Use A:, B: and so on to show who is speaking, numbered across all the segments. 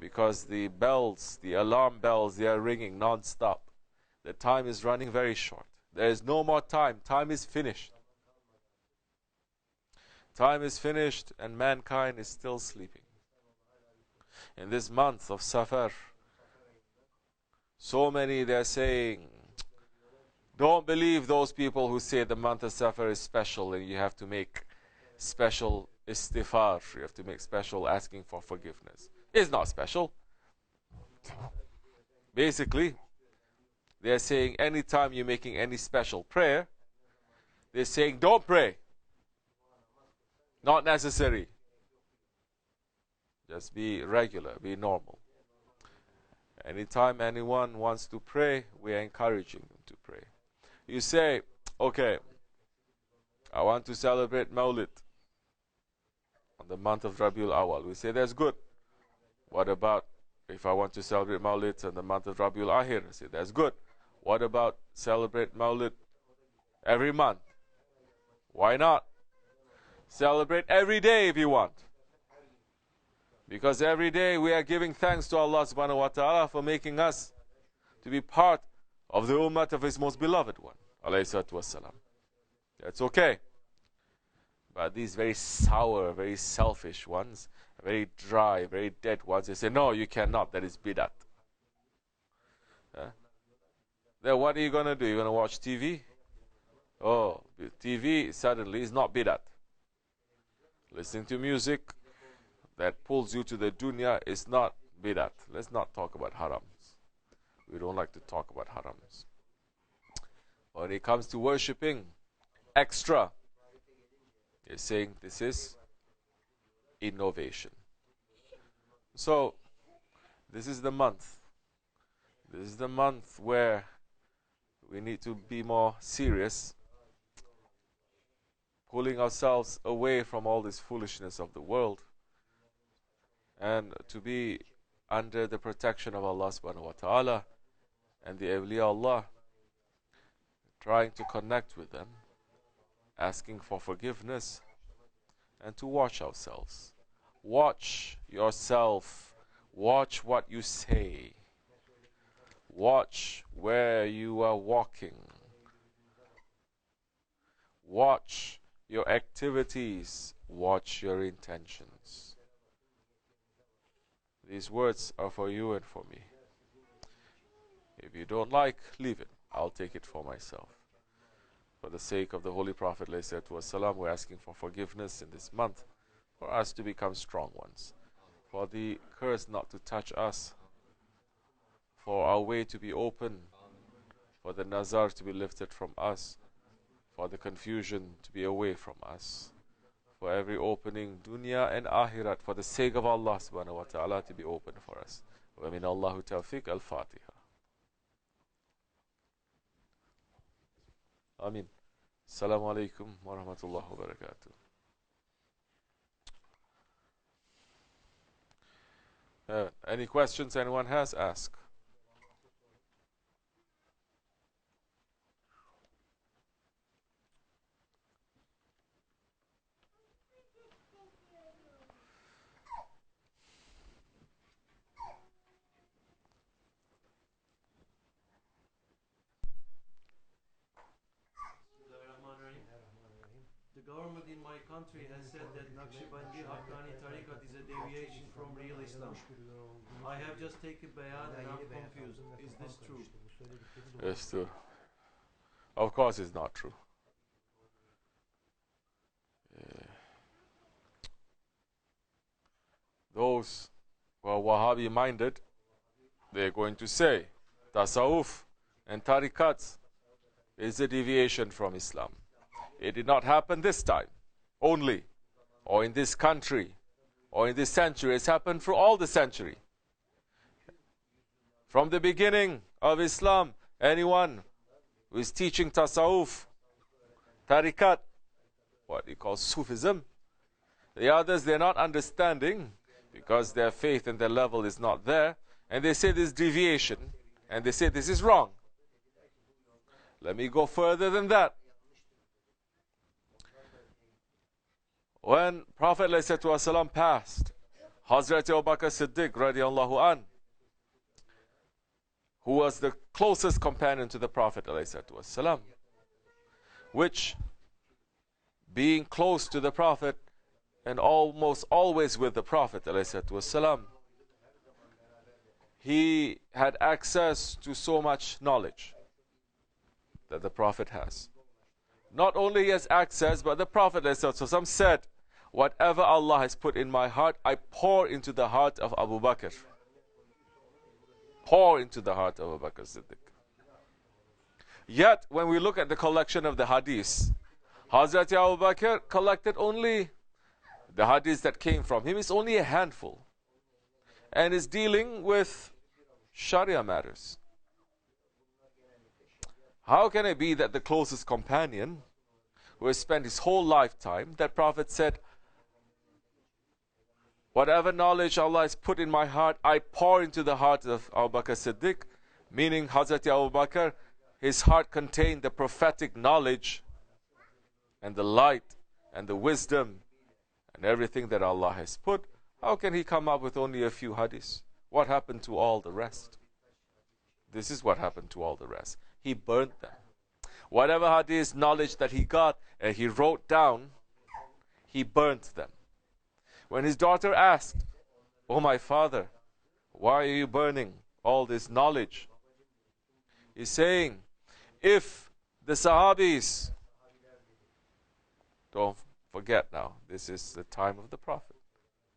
A: because the bells, the alarm bells, they are ringing non-stop. The time is running very short. There is no more time. Time is finished. Time is finished and mankind is still sleeping. In this month of Safar, so many, they're saying, don't believe those people who say the month of Safar is special and you have to make special istighfar, you have to make special asking for forgiveness. It's not special. Basically, they're saying anytime you're making any special prayer, they're saying don't pray. Not necessary. Just be regular, be normal. Anytime anyone wants to pray, we are encouraging them to pray. You say, okay, I want to celebrate Mawlid on the month of Rabiul Awal. We say that's good. What about if I want to celebrate Mawlid on the month of Rabiul Akhir? I say that's good. What about celebrate Mawlid every month? Why not? Celebrate every day if you want. Because every day we are giving thanks to Allah subhanahu wa ta'ala for making us to be part of the ummah of His most beloved one. Alayhi salatu wassalam. That's okay. But these very sour, very selfish ones, very dry, very dead ones, they say, no, you cannot. That is bid'at. Then what are you going to do? You're going to watch TV? Oh, TV suddenly is not bid'at. Listening to music that pulls you to the dunya is not bid'at. Let's not talk about harams. We don't like to talk about harams. When it comes to worshipping extra, they're saying this is innovation. So, this is the month. This is the month where we need to be more serious, pulling ourselves away from all this foolishness of the world and to be under the protection of Allah subhanahu wa ta'ala and the awliya Allah, trying to connect with them, asking for forgiveness, and to watch ourselves. Watch yourself. Watch what you say. Watch where you are walking. Watch your activities. Watch your intentions. These words are for you and for me. If you don't like, leave it. I'll take it for myself. For the sake of the Holy Prophet ﷺ, we're asking for forgiveness in this month, for us to become strong ones, for the curse not to touch us, for our way to be open, for the nazar to be lifted from us, for the confusion to be away from us, for every opening, dunya and akhirat, for the sake of Allah subhanahu wa ta'ala, to be open for us. Wa min Allahu tawfiq. Al-Fatiha. Amin. Assalamu alaikum wa rahmatullahi wa barakatuh. Any questions anyone has, ask.
B: The government in my country has said that Naqshbandi Haqqani Tariqat is a deviation from real Islam. I have just taken bayan and I'm confused. Is this true?
A: It's true. Of course it's not true. Those who are Wahhabi minded, they're going to say Tasawwuf and Tariqats is a deviation from Islam. It did not happen this time only, or in this country, or in this century. It's happened through all the century. From the beginning of Islam, anyone who is teaching Tasawwuf, Tariqat, what you call Sufism, the others, they're not understanding because their faith and their level is not there, and they say this deviation, and they say this is wrong. Let me go further than that. When Prophet ﷺ passed, Hazrat Abu Bakr Siddiq radiallahu an, who was the closest companion to the Prophet ﷺ, which, being close to the Prophet and almost always with the Prophet ﷺ, he had access to so much knowledge that the Prophet has. Not only he has access, but the Prophet ﷺ said, whatever Allah has put in my heart, I pour into the heart of Abu Bakr. Pour into the heart of Abu Bakr Siddiq. Yet, when we look at the collection of the hadiths, Hazrat Abu Bakr collected only the hadiths that came from him. It's only a handful. And is dealing with Sharia matters. How can it be that the closest companion, who has spent his whole lifetime, that Prophet said, whatever knowledge Allah has put in my heart, I pour into the heart of Abu Bakr Siddiq, meaning Hazrat Abu Bakr, his heart contained the prophetic knowledge and the light and the wisdom and everything that Allah has put. How can he come up with only a few hadiths? What happened to all the rest? This is what happened to all the rest. He burnt them. Whatever hadith knowledge that he got and he wrote down, he burnt them. When his daughter asked, "Oh my father, why are you burning all this knowledge?" He's saying, if the Sahabis, don't forget now, this is the time of the Prophet,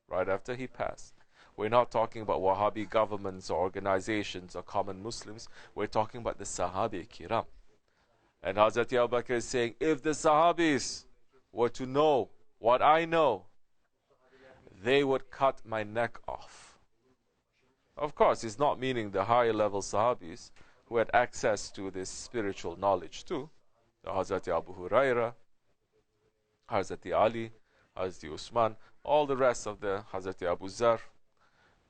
A: right after he passed. We're not talking about Wahhabi governments or organizations or common Muslims. We're talking about the Sahabi Kiram. And Hazrat Abu Bakr is saying, if the Sahabis were to know what I know, they would cut my neck off. Of course, it's not meaning the higher level Sahabis who had access to this spiritual knowledge too. The Hazrat Abu Huraira, Hazrat Ali, Hazrat Usman, all the rest of the Hazrat Abu Zar.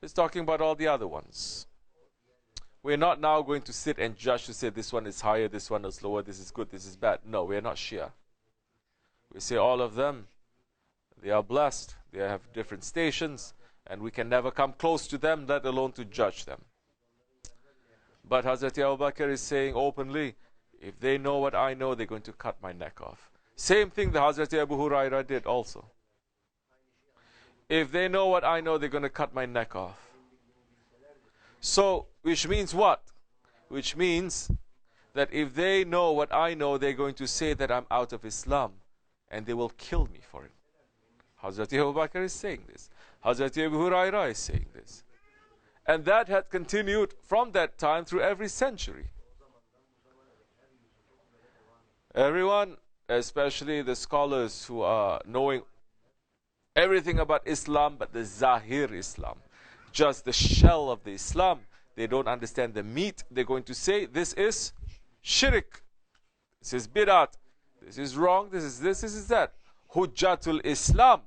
A: It's talking about all the other ones. We're not now going to sit and judge to say this one is higher, this one is lower, this is good, this is bad. No, we're not Shia. We say all of them, they are blessed. They have different stations, and we can never come close to them, let alone to judge them. But Hazrat Abu Bakr is saying openly, if they know what I know, they're going to cut my neck off. Same thing the Hazrat Abu Huraira did also. If they know what I know, they're going to cut my neck off. So, which means what? Which means that if they know what I know, they're going to say that I'm out of Islam, and they will kill me for it. Hazrat Abu Bakr is saying this. Hazrat Abu Huraira is saying this. And that had continued from that time through every century. Everyone, especially the scholars who are knowing everything about Islam but the Zahir Islam, just the shell of the Islam, they don't understand the meat. They're going to say, this is shirk, this is bid'at, this is wrong, this is that. Hujjatul Islam,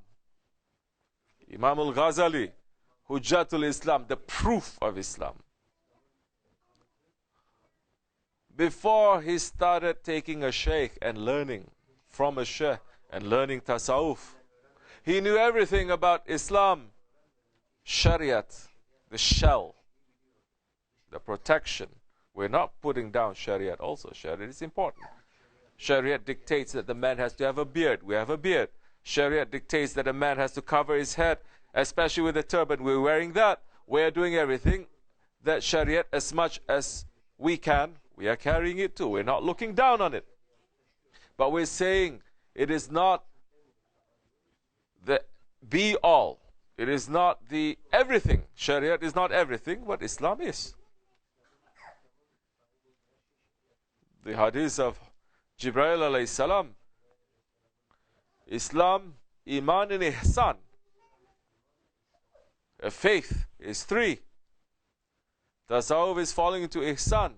A: Imam al-Ghazali, Hujjatul Islam, the proof of Islam. Before he started taking a Shaykh and learning from a Shaykh and learning Tasawwuf, he knew everything about Islam, Shariat, the shell, the protection. We're not putting down Shariat also. Shariat is important. Shariat dictates that the man has to have a beard. We have a beard. Shariat dictates that a man has to cover his head, especially with a turban. We're wearing that. We're doing everything that Shariat, as much as we can, we are carrying it too. We're not looking down on it. But we're saying it is not the be-all. It is not the everything. Shariat is not everything, but Islam is. The hadith of Jibreel alayhi salam, Islam, Iman and Ihsan. A faith is 3. Tasawwuf is falling into Ihsan.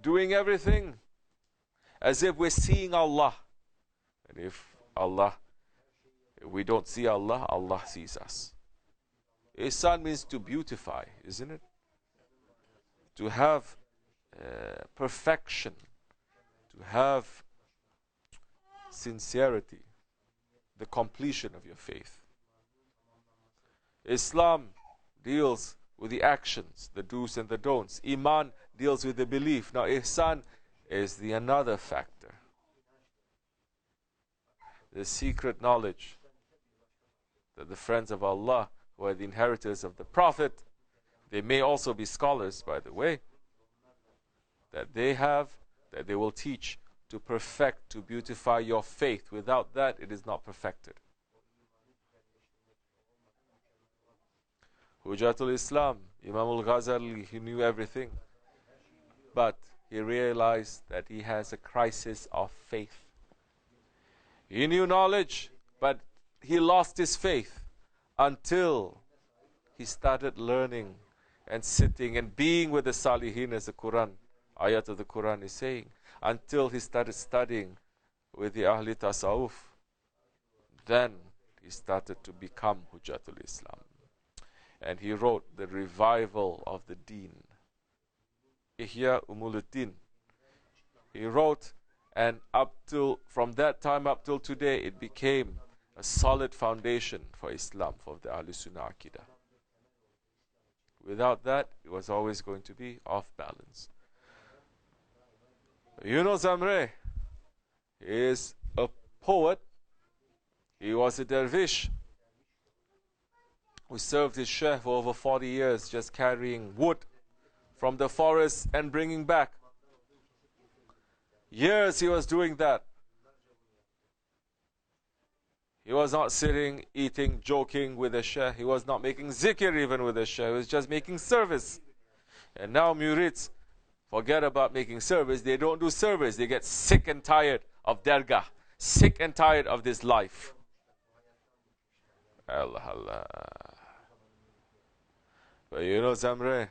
A: Doing everything as if we're seeing Allah. And if we don't see Allah, Allah sees us. Ihsan means to beautify, isn't it? To have perfection, to have sincerity, the completion of your faith. Islam deals with the actions, the do's and the don'ts. Iman deals with the belief. Now ihsan is the another factor. The secret knowledge that the friends of Allah, who are the inheritors of the Prophet, they may also be scholars, by the way, that they have, that they will teach to perfect, to beautify your faith. Without that, it is not perfected. Hujjatul Islam, Imam al-Ghazali, he knew everything, but he realized that he has a crisis of faith. He knew knowledge, but he lost his faith until he started learning and sitting and being with the Salihin, as the Quran, ayat of the Quran is saying, until he started studying with the Ahli Tasawwuf. Then he started to become Hujjatul Islam. And he wrote the revival of the Deen, Ihya Umuluddin. He wrote, and up till, from that time up till today, it became a solid foundation for Islam, for the Ahlul Sunnah Aqidah. Without that, it was always going to be off balance. Yunus Amre is a poet. He was a dervish who served his Shaykh for over 40 years, just carrying wood from the forest and bringing back. Years he was doing that. He was not sitting, eating, joking with the Shaykh. He was not making zikr even with the Shaykh. He was just making service. And now murids forget about making service. They don't do service. They get sick and tired of Dergah, sick and tired of this life. Allah Allah. But you know Zamre,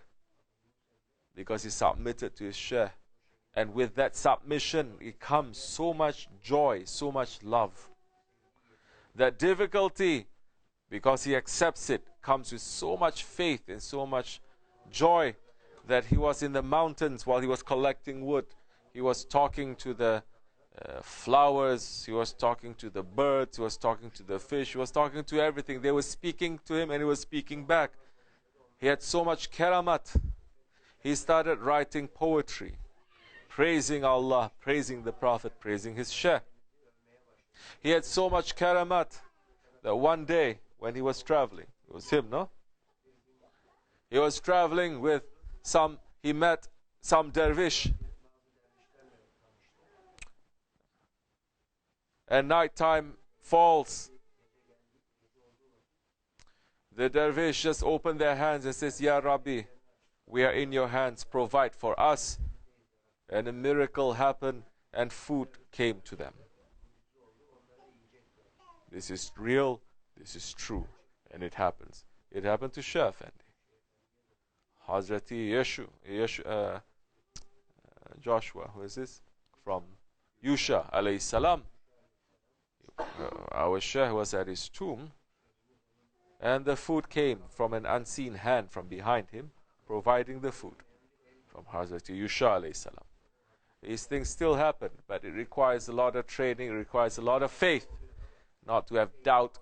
A: because he submitted to his Shaykh, and with that submission, it comes so much joy, so much love. That difficulty, because he accepts it, comes with so much faith and so much joy, that he was in the mountains while he was collecting wood. He was talking to the flowers, he was talking to the birds, he was talking to the fish, he was talking to everything. They were speaking to him and he was speaking back. He had so much karamat. He started writing poetry, praising Allah, praising the Prophet, praising his Shaykh. He had so much karamat that one day when he was traveling, it was him, no? He was traveling with he met some dervish. And nighttime falls. The dervish just opened their hands and says, Ya Rabbi, we are in your hands, provide for us. And a miracle happened and food came to them. This is real, this is true, and it happens. It happened to Shaykh Efendi. Hazrati Joshua, who is this? From Yusha alayhi salam. Our Shaykh was at his tomb, and the food came from an unseen hand from behind him, providing the food from Hazrati Yusha alayhi salam. These things still happen, but it requires a lot of training, it requires a lot of faith, not to have doubt,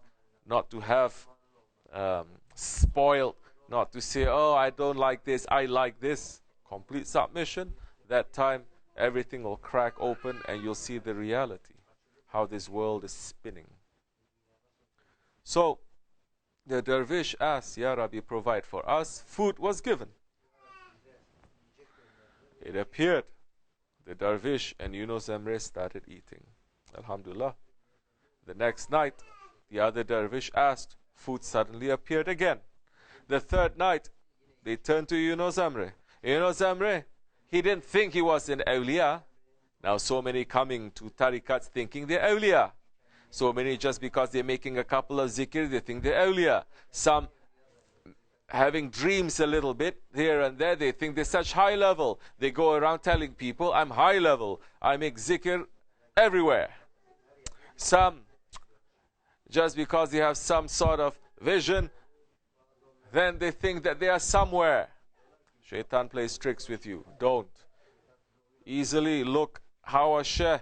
A: not to have spoiled, not to say, oh, I don't like this, I like this. Complete submission. That time, everything will crack open and you'll see the reality, how this world is spinning. So, the dervish asked, Ya Rabbi, provide for us. Food was given. It appeared. The dervish and Yunus Emre started eating. Alhamdulillah. The next night, the other dervish asked. Food suddenly appeared again. The third night, they turned to Yunus Emre. Yunus Emre, he didn't think he was an awliya. Now so many coming to tarikats thinking they're awliya. So many just because they're making a couple of zikr, they think they're awliya. Some having dreams a little bit here and there, they think they're such high level. They go around telling people, I'm high level. I make zikr everywhere. Some, just because they have some sort of vision, then they think that they are somewhere. Shaitan plays tricks with you. Don't. Easily look how a Shaykh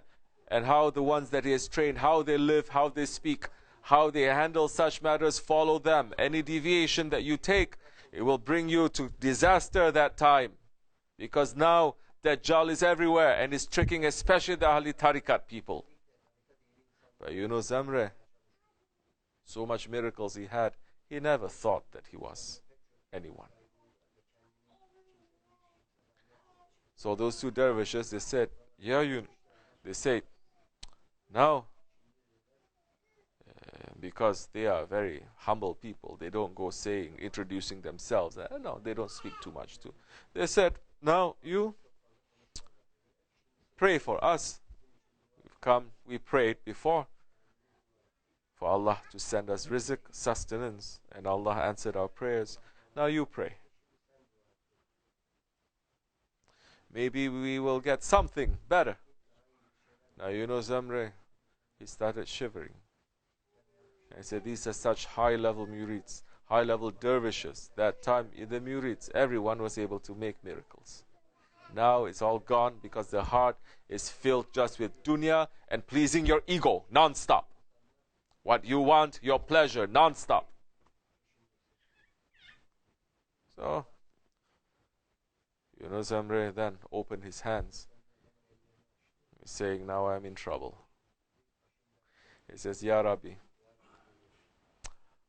A: and how the ones that he has trained, how they live, how they speak, how they handle such matters, follow them. Any deviation that you take, it will bring you to disaster that time. Because now Dajjal is everywhere and is tricking especially the Ahli Tariqat people. But Yunus Emre, so much miracles he had, he never thought that he was anyone. So those two dervishes, they said, yeah, they said, now, because they are very humble people, they don't go saying, introducing themselves. No, they don't speak too much too. They said, now you pray for us. We've come, we prayed before for Allah to send us rizq, sustenance, and Allah answered our prayers. Now you pray. Maybe we will get something better. Now Yunus Emre, he started shivering. And he said, these are such high-level murids, high-level dervishes. That time, in the murids, everyone was able to make miracles. Now it's all gone because the heart is filled just with dunya and pleasing your ego non-stop. What you want, your pleasure, non-stop. So, Yunus Emre then opened his hands, saying, now I'm in trouble. He says, Ya Rabbi,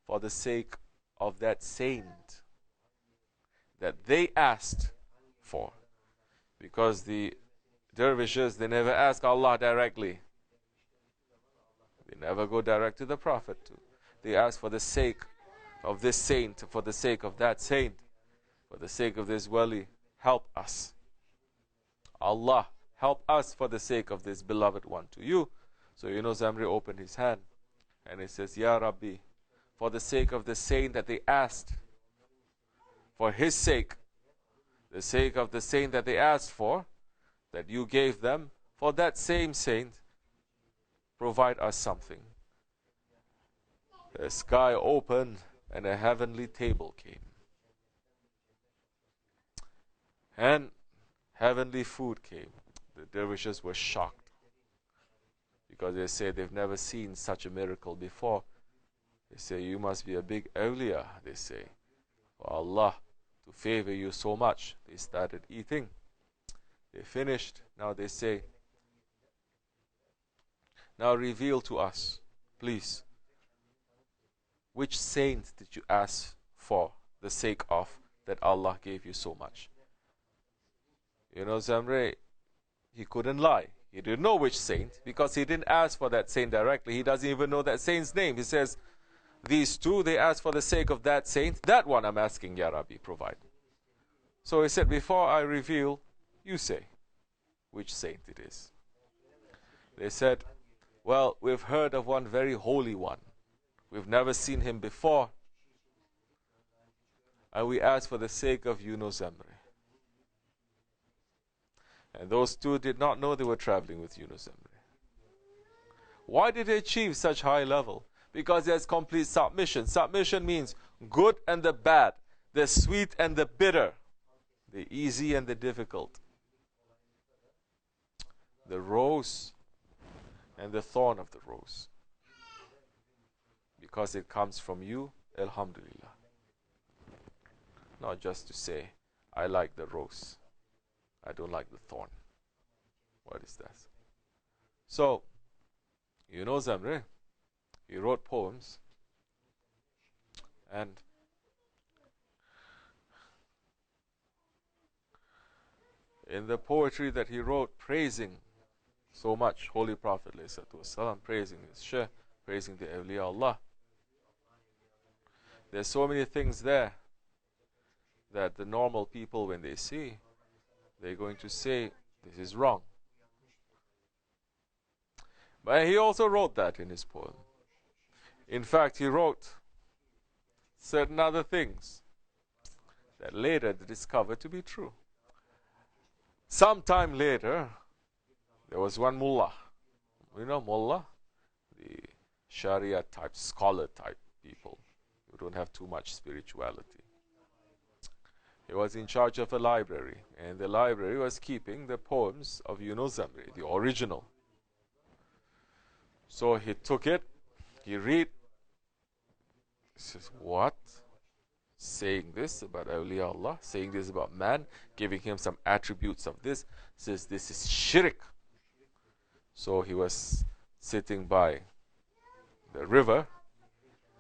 A: for the sake of that saint that they asked for, because the dervishes, they never ask Allah directly. They never go direct to the Prophet. They ask for the sake of this saint, for the sake of that saint, for the sake of this wali, help us. Allah, help us for the sake of this beloved one to you. So Yunus Emre opened his hand and he says, Ya Rabbi, for the sake of the saint that they asked, for his sake, the sake of the saint that they asked for, that you gave them, for that same saint, provide us something. The sky opened and a heavenly table came. And heavenly food came. The dervishes were shocked because they say they've never seen such a miracle before. They say, you must be a big awliya, they say, for Allah to favor you so much. They started eating. They finished. Now they say, now reveal to us, please, which saint did you ask for the sake of that Allah gave you so much? Yunus Emre, he couldn't lie. He didn't know which saint because he didn't ask for that saint directly. He doesn't even know that saint's name. He says, these two, they asked for the sake of that saint. That one I'm asking, Ya Rabbi, provide. So he said, before I reveal, you say which saint it is. They said, well, we've heard of one very holy one. We've never seen him before. And we ask for the sake of Yunus Emre. And those two did not know they were traveling with Yunus Emre. Why did they achieve such high level? Because there's complete submission. Submission means good and the bad, the sweet and the bitter, the easy and the difficult, the rose and the thorn of the rose. Because it comes from you, Alhamdulillah. Not just to say, I like the rose, I don't like the thorn. What is that? So, Yunus Emre, he wrote poems, and in the poetry that he wrote, praising so much Holy Prophet ﷺ, praising his Shaykh, praising the awliya Allah, there's so many things there that the normal people, when they see, they're going to say, this is wrong. But he also wrote that in his poem. In fact, he wrote certain other things that later they discovered to be true. Sometime later, there was one mullah. You know mullah? The Sharia type, scholar type people who don't have too much spirituality. He was in charge of a library, and the library was keeping the poems of Yunus Emre, the original. So he took it, he read, He says, what? Saying this about awliya Allah, saying this about man, giving him some attributes of this, says this is shirk. So he was sitting by the river,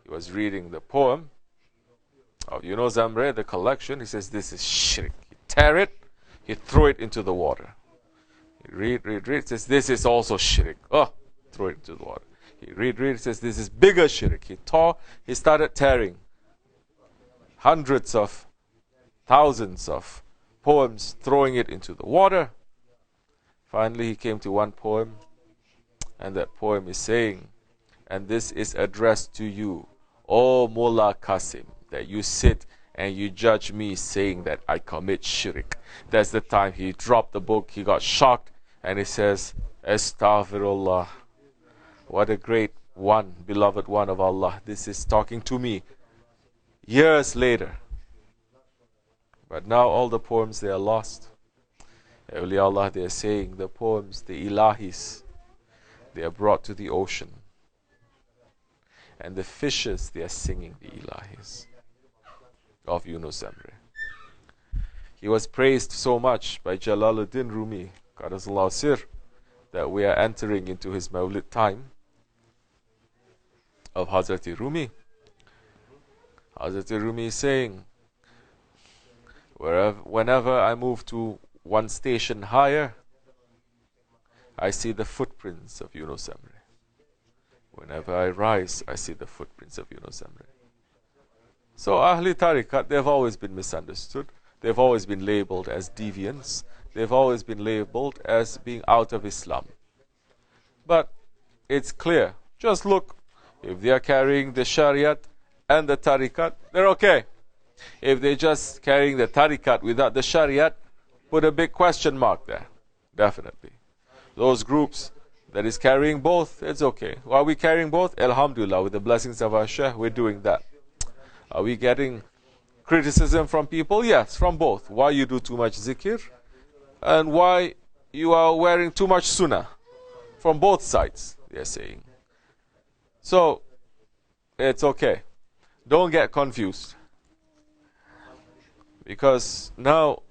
A: he was reading the poem of Yunus Emre, the collection. He says this is shirk. He tear it, he throw it into the water. He read, says this is also shirk. Oh, throw it into the water. He read, says this is bigger shirk. He started tearing hundreds of thousands of poems, throwing it into the water. Finally, he came to one poem, and that poem is saying, and this is addressed to you, O Mullah Qasim, that you sit and you judge me saying that I commit shirk. That's the time he dropped the book, he got shocked, and he says, Astaghfirullah. What a great one, beloved one of Allah. This is talking to me years later. But now all the poems, they are lost. Awliya Allah, they are saying the poems, the ilahis, they are brought to the ocean. And the fishes, they are singing the ilahis of Yunus Emre. He was praised so much by Jalaluddin Rumi, Qaddasallahu Sir, that we are entering into his Mawlid time of Hazrati Rumi. Hazrati Rumi is saying, whenever I move to one station higher, I see the footprints of Yunus Emre. Whenever I rise, I see the footprints of Yunus Emre. So Ahli Tariqat, they've always been misunderstood. They've always been labeled as deviants. They've always been labeled as being out of Islam. But it's clear. Just look. If they are carrying the Shariat and the Tariqat, they're okay. If they're just carrying the Tariqat without the Shariat, put a big question mark there. Definitely. Those groups that is carrying both, it's okay. Are we carrying both? Alhamdulillah, with the blessings of our Shaykh, we're doing that. Are we getting criticism from people? Yes, from both. Why you do too much zikr, and why you are wearing too much sunnah. From both sides, they're saying. So, it's okay. Don't get confused. Because now,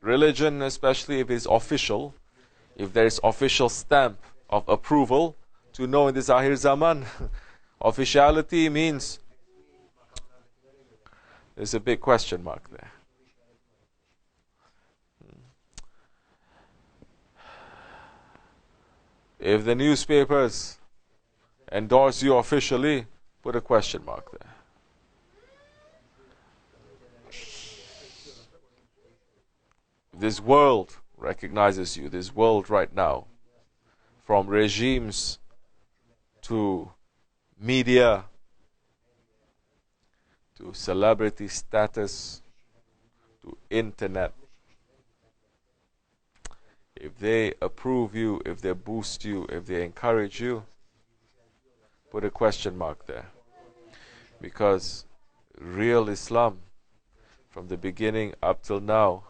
A: religion, especially if it's official, if there is official stamp of approval, to know in this Akhir Zaman, officiality means there's a big question mark there. If the newspapers endorse you officially, put a question mark there. This world recognizes you, this world right now, from regimes to media to celebrity status to internet. If they approve you, if they boost you, if they encourage you, put a question mark there. Because real Islam, from the beginning up till now,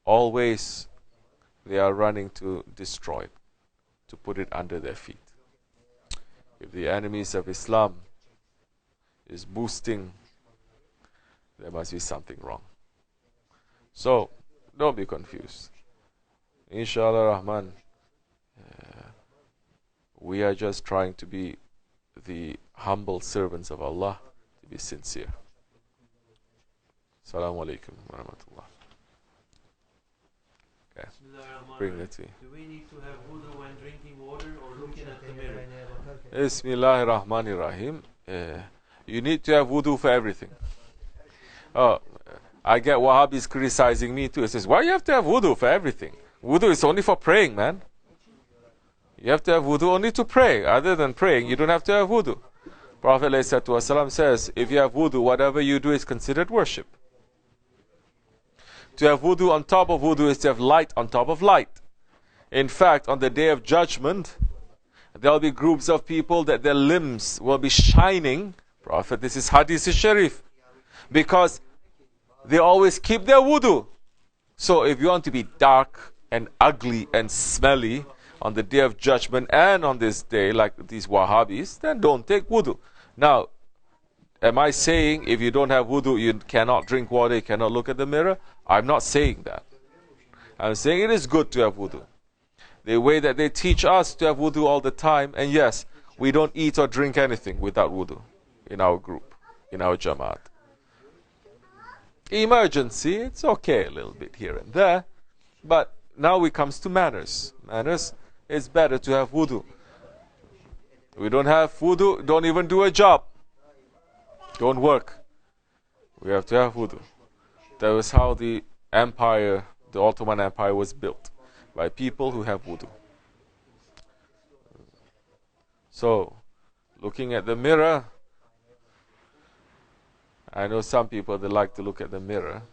A: always they are running to destroy it, to put it under their feet. If the enemies of Islam is boosting, there must be something wrong. So, don't be confused. Inshallah Rahman, we are just trying to be the humble servants of Allah, to be sincere. Assalamu alaikum wa rahmatullah. Okay. Bring that to you.
B: Do we need to have wudu when drinking water or looking at the mirror?
A: Bismillahir Rahmanir Rahim. You need to have wudu for everything. Oh, I get Wahhabis criticizing me too. It says, why you have to have wudu for everything? Wudu is only for praying, man. You have to have wudu only to pray. Other than praying, you don't have to have wudu. Prophet ﷺ says, if you have wudu, whatever you do is considered worship. To have wudu on top of wudu is to have light on top of light. In fact, on the day of judgment, there will be groups of people that their limbs will be shining. Prophet, this is Hadith Sharif. Because they always keep their wudu. So if you want to be dark and ugly and smelly, on the day of judgment and on this day, like these Wahhabis, then don't take wudu. Now, am I saying if you don't have wudu, you cannot drink water, you cannot look at the mirror? I'm not saying that. I'm saying it is good to have wudu. The way that they teach us to have wudu all the time, and yes, we don't eat or drink anything without wudu in our group, in our jamaat. Emergency, it's okay a little bit here and there, but now it comes to manners. Manners, it's better to have wudu. We don't have wudu, don't even do a job. Don't work. We have to have wudu. That was how the empire, the Ottoman Empire, was built, by people who have wudu. So, looking at the mirror, I know some people, they like to look at the mirror.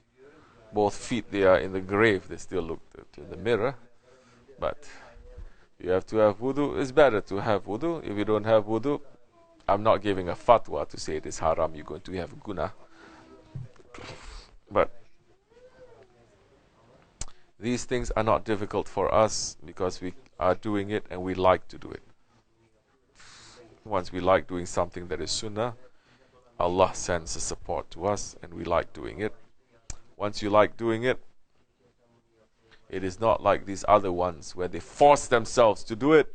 A: Both feet, they are in the grave, they still look to the mirror. But you have to have wudu. It's better to have wudu. If you don't have wudu, I'm not giving a fatwa to say it is haram, you're going to have guna. But these things are not difficult for us because we are doing it and we like to do it. Once we like doing something that is sunnah, Allah sends a support to us and we like doing it. Once you like doing it, it is not like these other ones where they force themselves to do it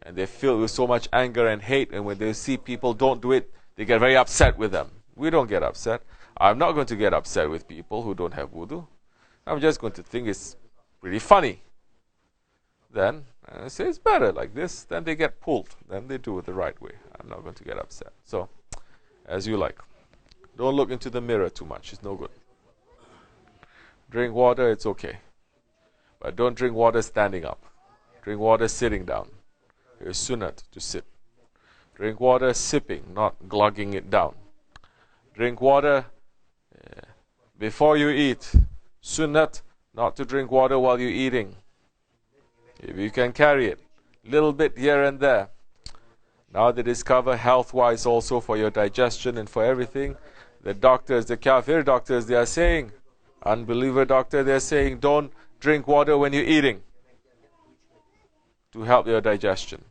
A: and they feel with so much anger and hate, and when they see people don't do it, they get very upset with them. We don't get upset. I'm not going to get upset with people who don't have wudu. I'm just going to think it's pretty funny. Then I say it's better like this. Then they get pulled. Then they do it the right way. I'm not going to get upset. So, as you like. Don't look into the mirror too much. It's no good. Drink water, it's okay. But don't drink water standing up. Drink water sitting down. It's sunnat to sit. Drink water sipping, not glugging it down. Drink water before you eat. Sunnat, not to drink water while you're eating. If you can carry it, little bit here and there. Now they discover health-wise also for your digestion and for everything. The doctors, the kafir doctors, they are saying, unbeliever doctor, they are saying, don't drink water when you're eating to help your digestion.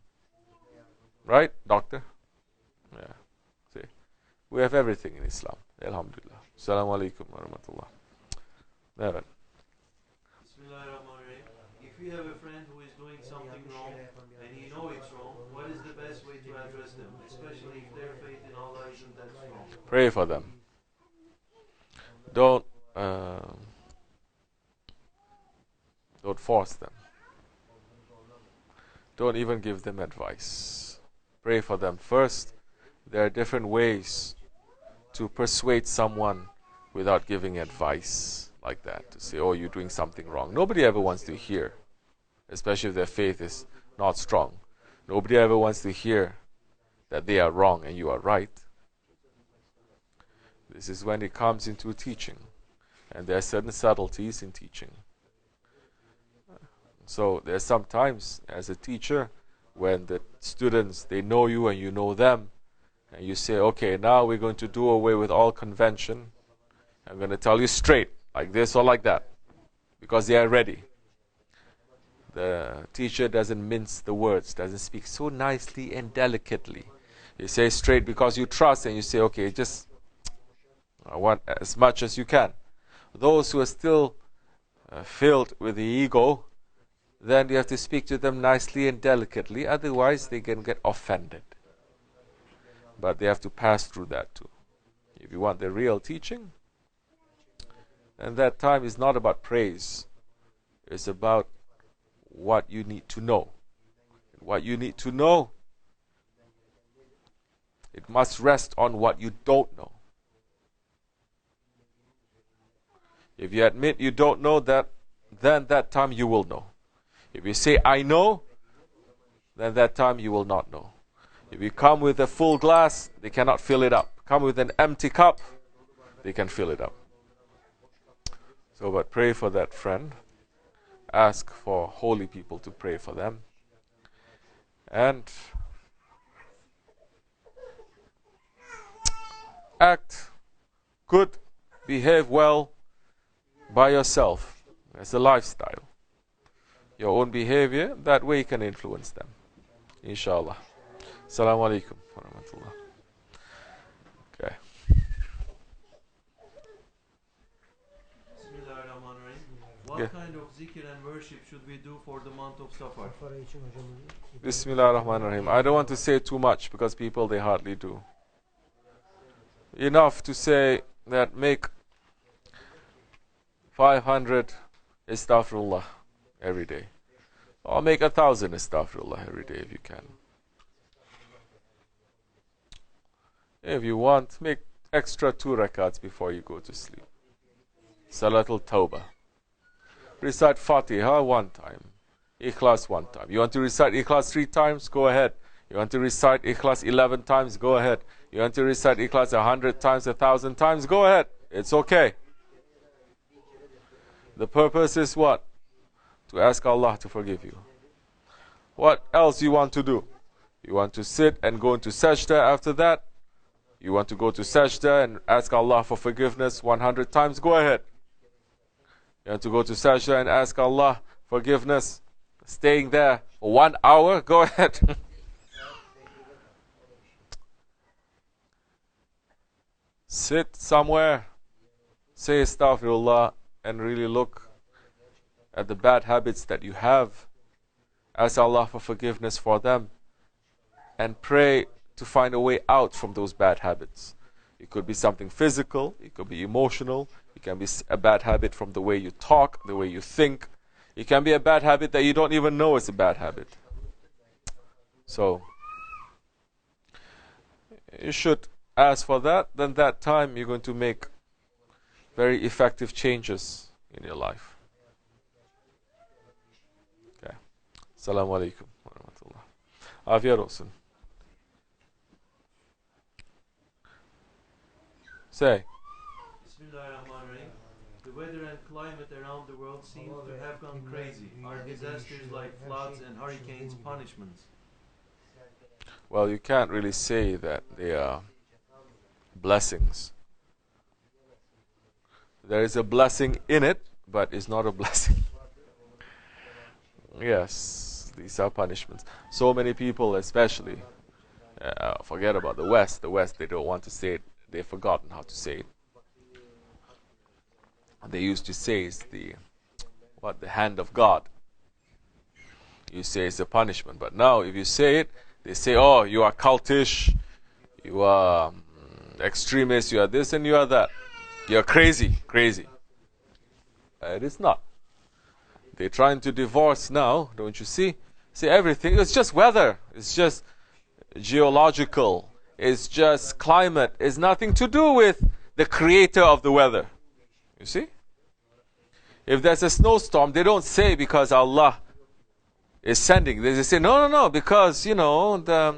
A: Right, doctor? Yeah. See, we have everything in Islam. Alhamdulillah. Assalamu alaikum wa rahmatullah. Never.
B: If you have a friend who is doing something wrong and you know it's wrong, what is the best way to address them, especially if their faith in Allah isn't that strong?
A: Pray for them. Don't force them. Don't even give them advice. Pray for them first. There are different ways to persuade someone without giving advice like that. To say, oh, you're doing something wrong. Nobody ever wants to hear, especially if their faith is not strong. Nobody ever wants to hear that they are wrong and you are right. This is when it comes into teaching. And there are certain subtleties in teaching. So there are sometimes, as a teacher, when the students, they know you and you know them, and you say, okay, now we're going to do away with all convention. I'm going to tell you straight, like this or like that, because they are ready. The teacher doesn't mince the words, doesn't speak so nicely and delicately. You say straight because you trust, and you say, okay, just I want as much as you can. Those who are still filled with the ego, then you have to speak to them nicely and delicately, otherwise they can get offended. But they have to pass through that too. If you want the real teaching, then that time is not about praise. It's about what you need to know. What you need to know, it must rest on what you don't know. If you admit you don't know that, then that time you will know. If you say, I know, then that time you will not know. If you come with a full glass, they cannot fill it up. Come with an empty cup, they can fill it up. So, but pray for that friend. Ask for holy people to pray for them. And act good, behave well by yourself as a lifestyle. your own behavior, that way you can influence them. Inshallah. Assalamu alaikum wa rahmatullah. Okay.
B: What kind of zikr and worship should we do for the month of Safar?
A: Bismillah ar-Rahman ar-Rahim. I don't want to say too much because people, they hardly do. Enough to say that make 500 astaghfirullah every day. Or make 1,000 astaghfirullah every day if you can. If you want, make extra 2 rakats before you go to sleep. Salatul Tawbah. Recite Fatiha 1 time. Ikhlas 1 time. You want to recite Ikhlas 3 times? Go ahead. You want to recite Ikhlas 11 times? Go ahead. You want to recite Ikhlas 100 times, 1,000 times? Go ahead. It's okay. The purpose is what? To ask Allah to forgive you. What else you want to do? You want to sit and go into sajda after that? You want to go to sajda and ask Allah for forgiveness 100 times? Go ahead. You want to go to sajda and ask Allah forgiveness, staying there for 1 hour? Go ahead. Sit somewhere, say astaghfirullah, and really look at the bad habits that you have. Ask Allah for forgiveness for them, and pray to find a way out from those bad habits. It could be something physical, it could be emotional, it can be a bad habit from the way you talk, the way you think. It can be a bad habit that you don't even know is a bad habit. So, you should ask for that, then that time you're going to make very effective changes in your life. Okay. Assalamu alaikum wa rahmatullah. Afiyat olsun. Say.
B: Bismillahirrahmanirrahim. The weather and climate around the world seem to have gone crazy. Are disasters like floods and hurricanes punishments?
A: Well, you can't really say that they are blessings. There is a blessing in it, but it's not a blessing. Yes, these are punishments. So many people, especially, forget about the West. The West, they don't want to say it. They've forgotten how to say it. They used to say it's the hand of God. You say it's a punishment. But now, if you say it, they say, oh, you are cultish, you are extremist, you are this and you are that. You are crazy. It is not. They're trying to divorce now, don't you see? See, everything, it's just weather. It's just geological. It's just climate. It's nothing to do with the creator of the weather. You see? If there's a snowstorm, they don't say because Allah is sending. They say, no, because, the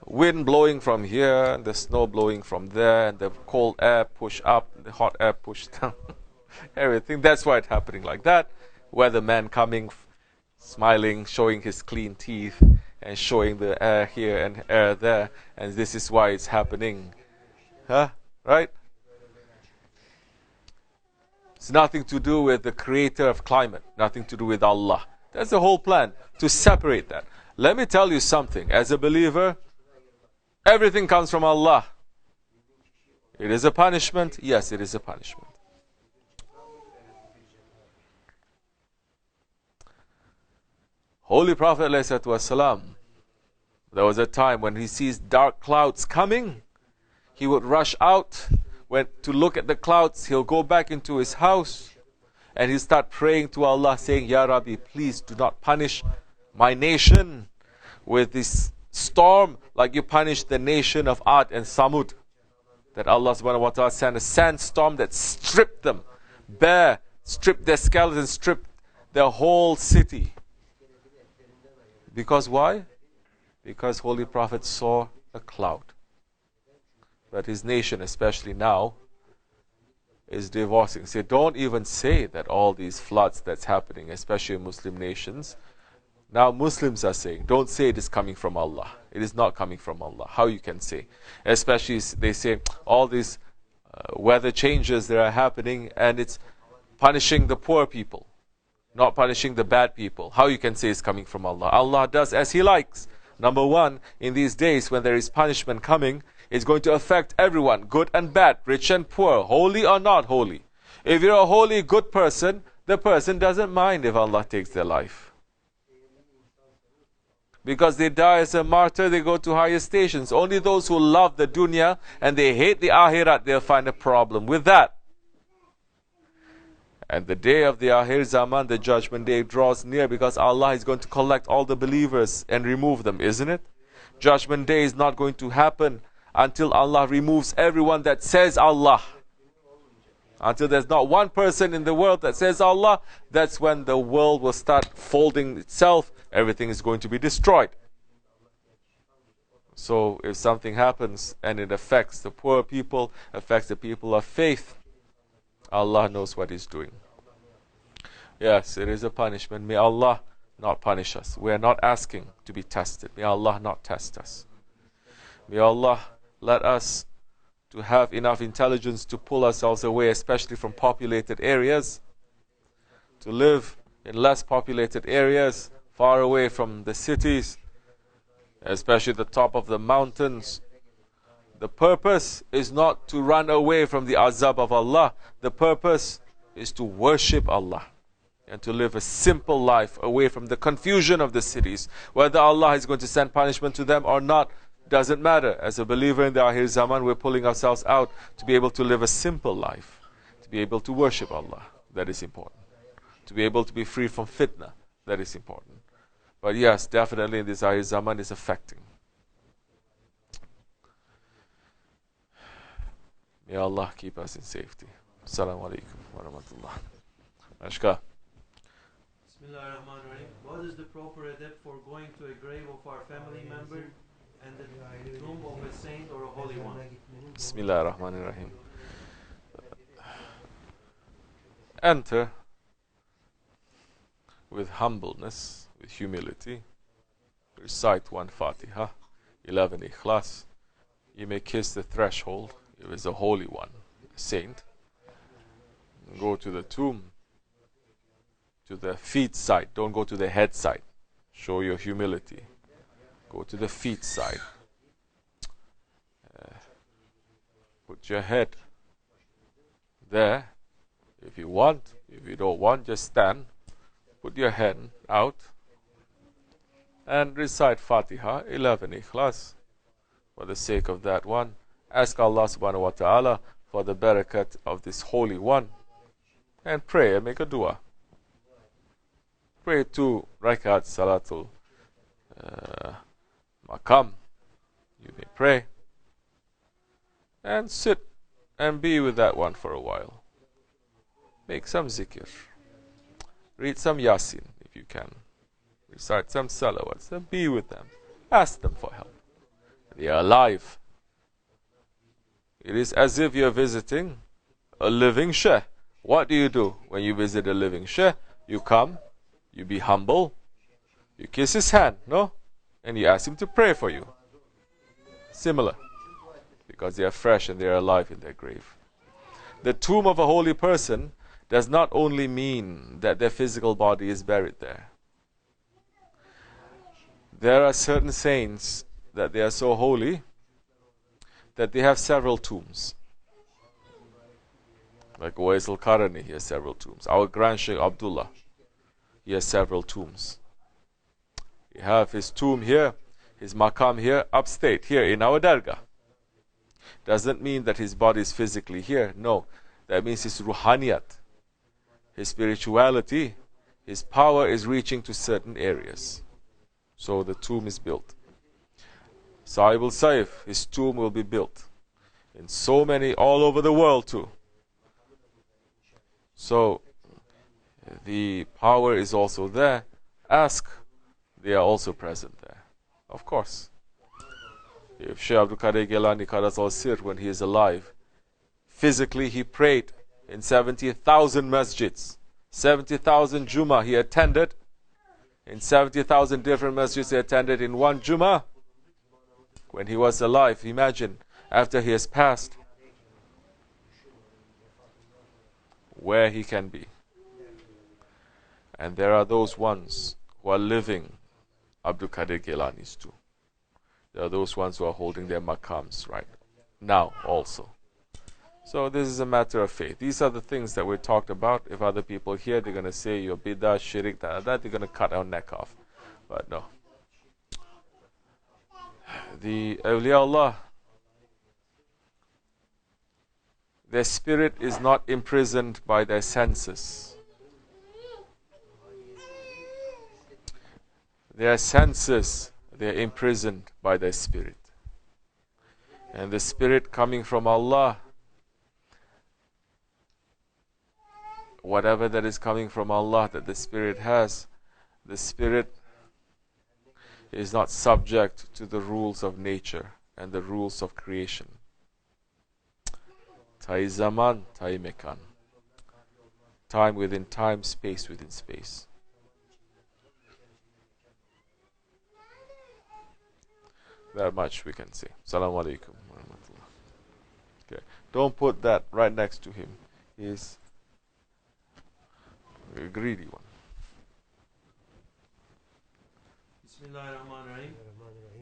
A: wind blowing from here, and the snow blowing from there, and the cold air push up, the hot air push down. Everything. That's why it's happening like that. Weatherman coming, smiling, showing his clean teeth, and showing the air here and air there. And this is why it's happening. Huh? Right? It's nothing to do with the creator of climate. Nothing to do with Allah. That's the whole plan, to separate that. Let me tell you something. As a believer, everything comes from Allah. It is a punishment. Yes, it is a punishment. Holy Prophet ﷺ, there was a time when he sees dark clouds coming, he would rush out to look at the clouds. He'll go back into his house and he'll start praying to Allah, saying, Ya Rabbi, please do not punish my nation with this storm like you punished the nation of Ad and Samud. That Allah subhanahu wa ta'ala sent a sandstorm that stripped them bare, stripped their skeletons, stripped their whole city. Because why? Because Holy Prophet saw a cloud. But his nation, especially now, is divorcing. So don't even say that all these floods that's happening, especially in Muslim nations, now Muslims are saying, don't say it is coming from Allah. It is not coming from Allah. How you can say? Especially they say all these weather changes that are happening and it's punishing the poor people. not punishing the bad people. How you can say it's coming from Allah? Allah does as He likes. Number one, in these days when there is punishment coming, it's going to affect everyone, good and bad, rich and poor, holy or not holy. If you're a holy, good person, the person doesn't mind if Allah takes their life. Because they die as a martyr, they go to higher stations. Only those who love the dunya and they hate the akhirat, they'll find a problem with that. And the day of the Akhir Zaman, the judgment day, draws near because Allah is going to collect all the believers and remove them, isn't it? Judgment day is not going to happen until Allah removes everyone that says Allah. Until there's not one person in the world that says Allah, that's when the world will start folding itself. Everything is going to be destroyed. So if something happens and it affects the poor people, affects the people of faith, Allah knows what He's doing. Yes, it is a punishment. May Allah not punish us. We are not asking to be tested. May Allah not test us. May Allah let us to have enough intelligence to pull ourselves away, especially from populated areas, to live in less populated areas, far away from the cities, especially the top of the mountains. The purpose is not to run away from the azab of Allah. The purpose is to worship Allah and to live a simple life away from the confusion of the cities. Whether Allah is going to send punishment to them or not doesn't matter. As a believer in the Akhir Zaman, we're pulling ourselves out to be able to live a simple life, to be able to worship Allah. That is important. To be able to be free from fitna. That is important. But yes, definitely in this Akhir Zaman is affecting. May Allah keep us in safety. Assalamu alaikum wa rahmatullah. Ashka.
B: Bismillahirrahmanirrahim. What is the proper adab for going to a grave of our family member and the tomb of a saint or a holy one?
A: Bismillahirrahmanirrahim. Enter with humbleness, with humility. Recite one Fatiha, 11 Ikhlas. You may kiss the threshold if it's a holy one, a saint. Go to the tomb, to the feet side. Don't go to the head side. Show your humility. Go to the feet side. Put your head there. If you want, if you don't want, just stand. Put your hand out and recite Fatiha, 11 Ikhlas. For the sake of that one, ask Allah subhanahu wa ta'ala for the barakat of this holy one. And pray and make a dua. Pray 2 rakat salatul maqam. You may pray. And sit and be with that one for a while. Make some zikr. Read some yasin if you can. Recite some salawats and be with them. Ask them for help. They are alive. It is as if you're visiting a living Shaykh. What do you do when you visit a living Shaykh? You come, you be humble, you kiss his hand, no? And you ask him to pray for you. Similar. Because they are fresh and they are alive in their grave. The tomb of a holy person does not only mean that their physical body is buried there. There are certain saints that they are so holy that they have several tombs. Like Uwais al-Qarani, he has several tombs. Our Grand Shaykh Abdullah, he has several tombs. We have his tomb here, his maqam here, upstate, here in our Dergah. Doesn't mean that his body is physically here. No, that means his ruhaniyat, his spirituality, his power is reaching to certain areas. So the tomb is built. Sahib al-Saif, his tomb will be built. In so many, all over the world too. So the power is also there. Ask, they are also present there. Of course. If Shaykh Abdulkerim Gilani Qadas al-Sir, when he is alive, physically he prayed in 70,000 masjids. 70,000 Jummah he attended. In 70,000 different masjids he attended in one Jummah. When he was alive, imagine, after he has passed, where he can be. And there are those ones who are living Abdulkadir Gilani's too. There are those ones who are holding their maqams right now also. So this is a matter of faith. These are the things that we talked about. If other people hear, they're going to say you're bid'ah, shirik, that, they're going to cut our neck off. But no. The awliya Allah, their spirit is not imprisoned by their senses. Their senses, they are imprisoned by their spirit. And the spirit coming from Allah, whatever that is coming from Allah that the spirit has, the spirit is not subject to the rules of nature and the rules of creation. Tai zaman, tai mekan. Time within time, space within space. That much we can say. Assalamu alaikum. Okay. Don't put that right next to him. He's a greedy one.
B: Bismillahirrahmanirrahim.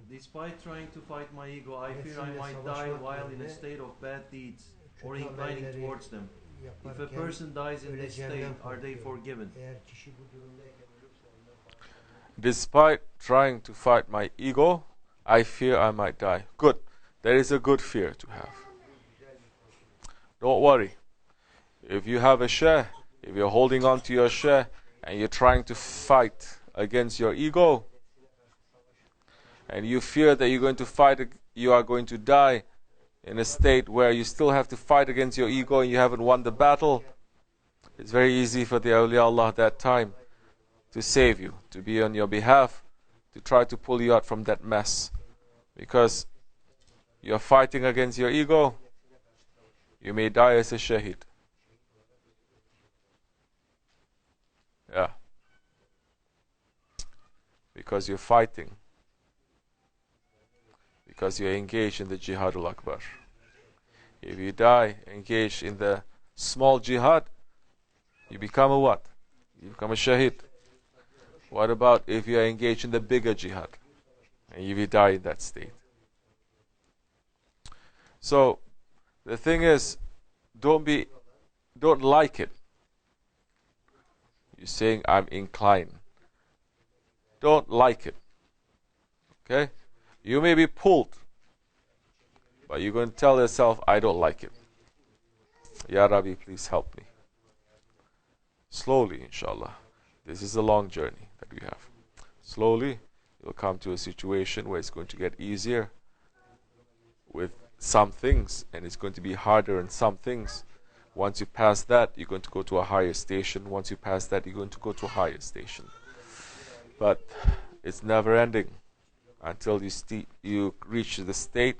B: Despite trying to fight my ego, I fear I might die while in a state of bad deeds or inclining towards them. If a person dies in this state, are they forgiven?
A: Despite trying to fight my ego, I fear I might die. Good. That is a good fear to have. Don't worry. If you have a shaykh, if you're holding on to your shaykh and you're trying to fight against your ego, and you fear that you're going to fight, you are going to die in a state where you still have to fight against your ego and you haven't won the battle, it's very easy for the awliya Allah at that time to save you, to be on your behalf, to try to pull you out from that mess. Because you're fighting against your ego, you may die as a shaheed. Yeah. Because you're fighting. Because you're engaged in the jihadul akbar. If you die engaged in the small jihad, you become a what? You become a shaheed. What about if you are engaged in the bigger jihad and you die in that state? So the thing is, don't like it. You're saying I'm inclined. Don't like it. Okay? You may be pulled, but you're going to tell yourself, I don't like it. Ya Rabbi, please help me. Slowly, inshallah. This is a long journey that we have. Slowly, you'll come to a situation where it's going to get easier with some things, and it's going to be harder in some things. Once you pass that, you're going to go to a higher station. Once you pass that, you're going to go to a higher station. But it's never ending until you reach the state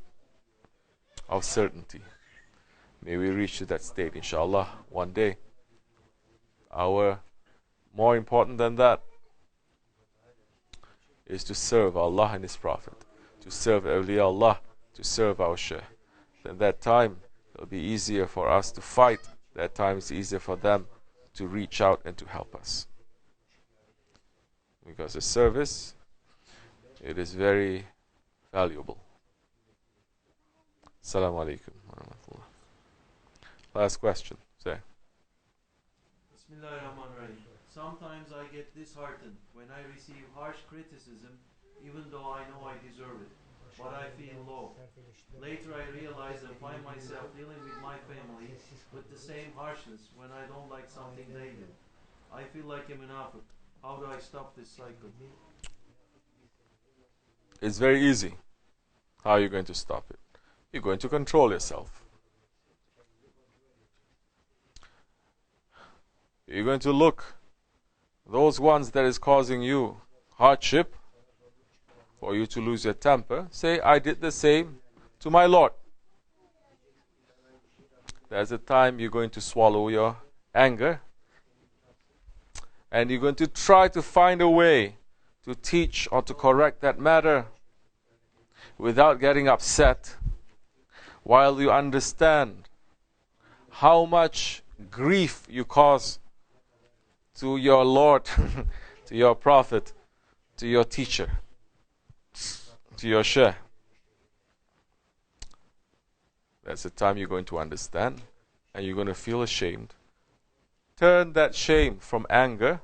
A: of certainty. May we reach to that state, inshallah, one day. More important than that is to serve Allah and His Prophet, to serve awliya Allah, to serve our Shaykh. Then that time it will be easier for us to fight. That time it's easier for them to reach out and to help us. Because the service, it is very valuable. Assalamu alaikum. Last question. Say.
B: Bismillahirrahmanirrahim. Sometimes I get disheartened when I receive harsh criticism, even though I know I deserve it, but I feel low. Later I realize and find myself dealing with my family with the same harshness when I don't like something they do. I feel like a munafiq. How do I stop this cycle?
A: It's very easy. How are you going to stop it? You're going to control yourself. You're going to look those ones that is causing you hardship, for you to lose your temper. Say, I did the same to my Lord. There's a time you're going to swallow your anger, and you're going to try to find a way to teach or to correct that matter without getting upset, while you understand how much grief you cause to your Lord, to your Prophet, to your teacher, to your Shaykh. That's the time you're going to understand and you're going to feel ashamed. Turn that shame from anger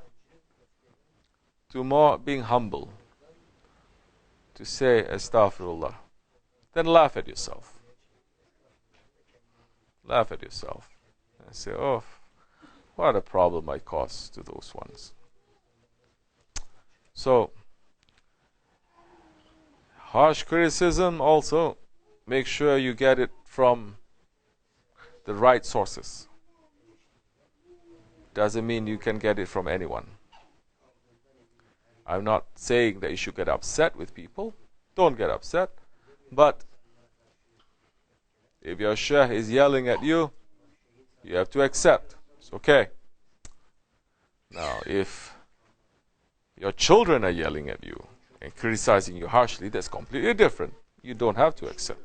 A: to more being humble. To say Astaghfirullah. Then laugh at yourself. Laugh at yourself. And say, oh, what a problem I caused to those ones. So, harsh criticism also, make sure you get it from the right sources. Doesn't mean you can get it from anyone. I'm not saying that you should get upset with people. Don't get upset. But if your Shaykh is yelling at you, you have to accept. It's okay. Now, if your children are yelling at you and criticizing you harshly, that's completely different. You don't have to accept.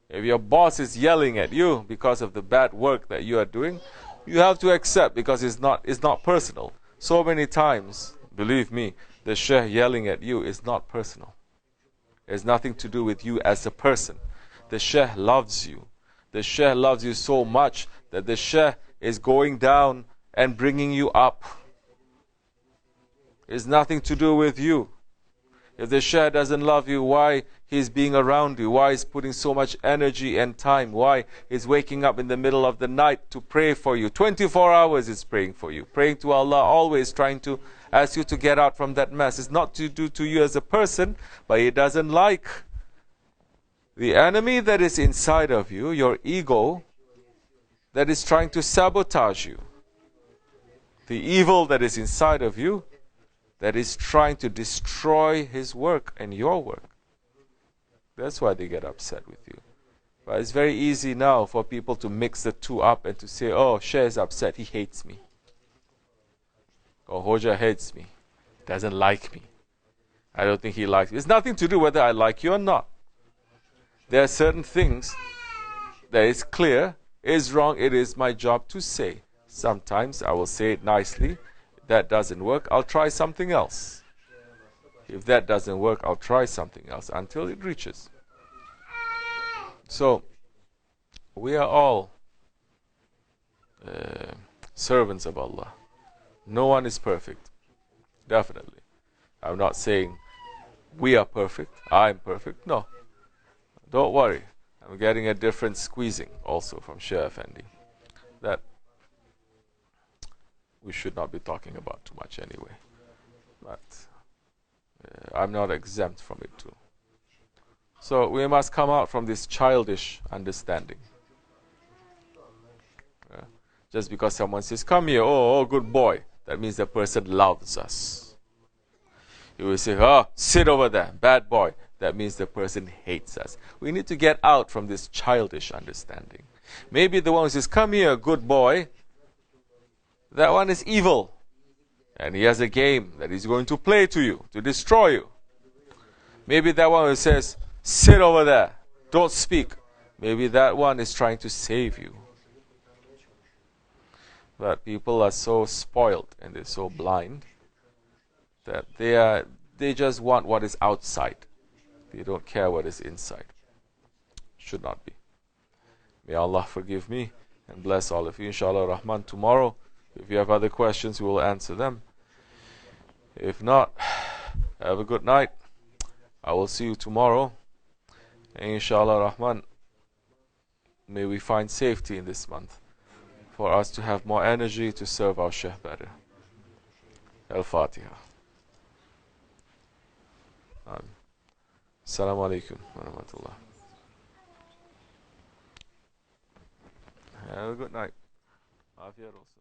A: If your boss is yelling at you because of the bad work that you are doing, you have to accept because it's not personal. So many times, believe me, the Shaykh yelling at you is not personal. It's nothing to do with you as a person. The Shaykh loves you. The Shaykh loves you so much that the Shaykh is going down and bringing you up. It's nothing to do with you. If the Shaykh doesn't love you, why he's being around you? Why he's putting so much energy and time? Why he's waking up in the middle of the night to pray for you? 24 hours is praying for you. Praying to Allah, always trying to ask you to get out from that mess. It's not to do to you as a person, but he doesn't like. The enemy that is inside of you, your ego, that is trying to sabotage you. The evil that is inside of you, that is trying to destroy his work and your work. That's why they get upset with you. But it's very easy now for people to mix the two up and to say, oh, Shaykh is upset, he hates me. Or Hoja hates me, doesn't like me. I don't think he likes me. It's nothing to do whether I like you or not. There are certain things that is clear, is wrong, it is my job to say. Sometimes I will say it nicely. If that doesn't work, I'll try something else. If that doesn't work, I'll try something else until it reaches. So, we are all servants of Allah. No one is perfect. Definitely. I'm not saying we are perfect, I'm perfect. No. Don't worry. I'm getting a different squeezing also from Shaykh Efendi. That we should not be talking about too much anyway. But I'm not exempt from it too. So we must come out from this childish understanding. Just because someone says, come here, oh, good boy, that means the person loves us. You will say, oh, sit over there, bad boy, that means the person hates us. We need to get out from this childish understanding. Maybe the one who says, come here, good boy, that one is evil. And he has a game that he's going to play to you, to destroy you. Maybe that one who says, sit over there, don't speak. Maybe that one is trying to save you. But people are so spoiled and they're so blind that they just want what is outside. They don't care what is inside. Should not be. May Allah forgive me and bless all of you. Inshallah Rahman, tomorrow, if you have other questions, we will answer them. If not, have a good night. I will see you tomorrow. And inshallah Rahman, may we find safety in this month for us to have more energy to serve our Shaykh better. Al-Fatiha. Assalamu alaikum wa rahmatullah. Have a good night. Afiyat also.